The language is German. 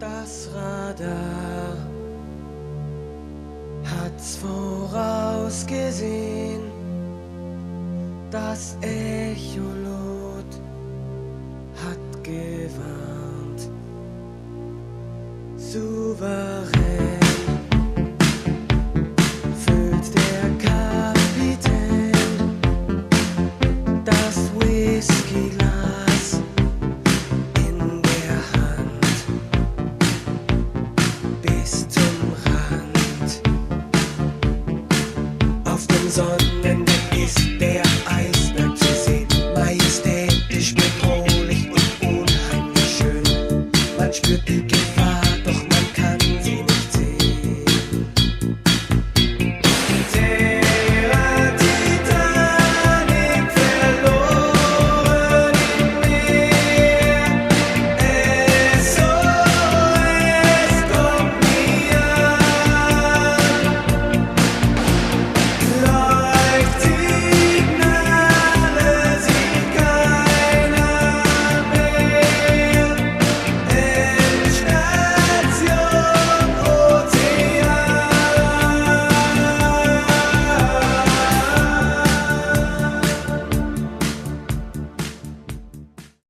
Das Radar hat's vorausgesehen, das Echolot hat gewarnt. Souverän füllt der Kapitän das Whiskyglas in der Hand bis zum Rand. Auf dem Sonnendeck ist der Ei.